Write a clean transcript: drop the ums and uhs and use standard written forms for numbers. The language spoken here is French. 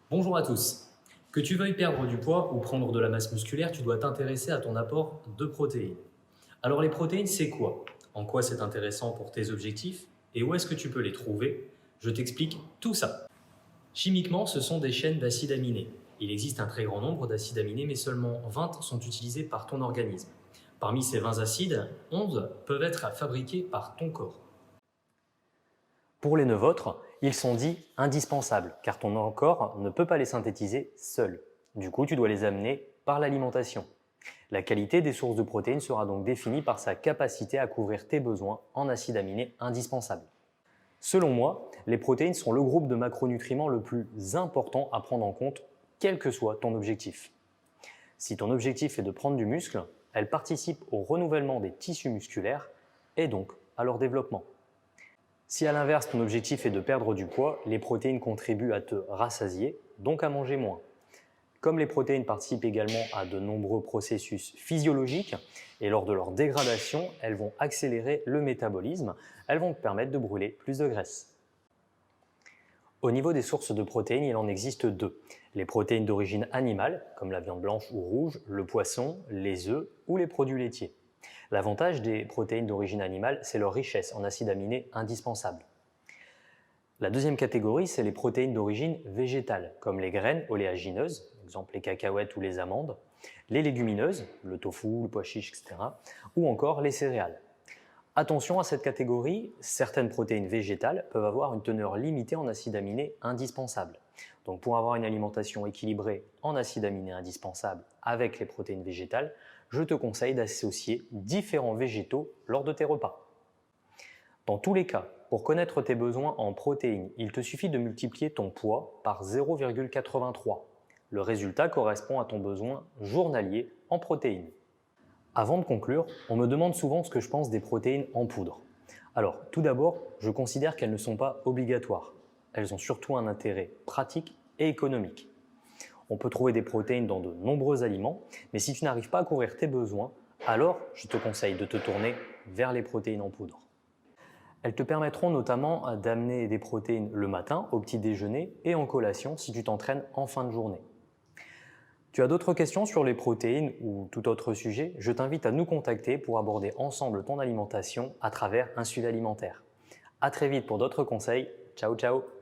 Bonjour à tous. Que tu veuilles perdre du poids ou prendre de la masse musculaire, tu dois t'intéresser à ton apport de protéines. Alors les protéines, c'est quoi? En quoi c'est intéressant pour tes objectifs? Et où est-ce que tu peux les trouver? Je t'explique tout ça. Chimiquement, ce sont des chaînes d'acides aminés. Il existe un très grand nombre d'acides aminés, mais seulement 20 sont utilisés par ton organisme. Parmi ces 20 acides, 11 peuvent être fabriqués par ton corps. Pour les 9 autres, ils sont dits indispensables, car ton corps ne peut pas les synthétiser seul. Du coup, tu dois les amener par l'alimentation. La qualité des sources de protéines sera donc définie par sa capacité à couvrir tes besoins en acides aminés indispensables. Selon moi, les protéines sont le groupe de macronutriments le plus important à prendre en compte, quel que soit ton objectif. Si ton objectif est de prendre du muscle, elles participent au renouvellement des tissus musculaires et donc à leur développement. Si à l'inverse ton objectif est de perdre du poids, les protéines contribuent à te rassasier, donc à manger moins. Comme les protéines participent également à de nombreux processus physiologiques, et lors de leur dégradation, elles vont accélérer le métabolisme, elles vont te permettre de brûler plus de graisse. Au niveau des sources de protéines, il en existe deux. Les protéines d'origine animale, comme la viande blanche ou rouge, le poisson, les œufs ou les produits laitiers. L'avantage des protéines d'origine animale, c'est leur richesse en acides aminés indispensables. La deuxième catégorie, c'est les protéines d'origine végétale, comme les graines oléagineuses, par exemple les cacahuètes ou les amandes, les légumineuses, le tofu, le pois chiche, etc., ou encore les céréales. Attention à cette catégorie, certaines protéines végétales peuvent avoir une teneur limitée en acides aminés indispensables. Donc pour avoir une alimentation équilibrée en acides aminés indispensables avec les protéines végétales, je te conseille d'associer différents végétaux lors de tes repas. Dans tous les cas, pour connaître tes besoins en protéines, il te suffit de multiplier ton poids par 0,83. Le résultat correspond à ton besoin journalier en protéines. Avant de conclure, on me demande souvent ce que je pense des protéines en poudre. Alors, tout d'abord, je considère qu'elles ne sont pas obligatoires. Elles ont surtout un intérêt pratique et économique. On peut trouver des protéines dans de nombreux aliments, mais si tu n'arrives pas à couvrir tes besoins, alors je te conseille de te tourner vers les protéines en poudre. Elles te permettront notamment d'amener des protéines le matin, au petit déjeuner et en collation si tu t'entraînes en fin de journée. Tu as d'autres questions sur les protéines ou tout autre sujet? Je t'invite à nous contacter pour aborder ensemble ton alimentation à travers un suivi alimentaire. À très vite pour d'autres conseils. Ciao ciao!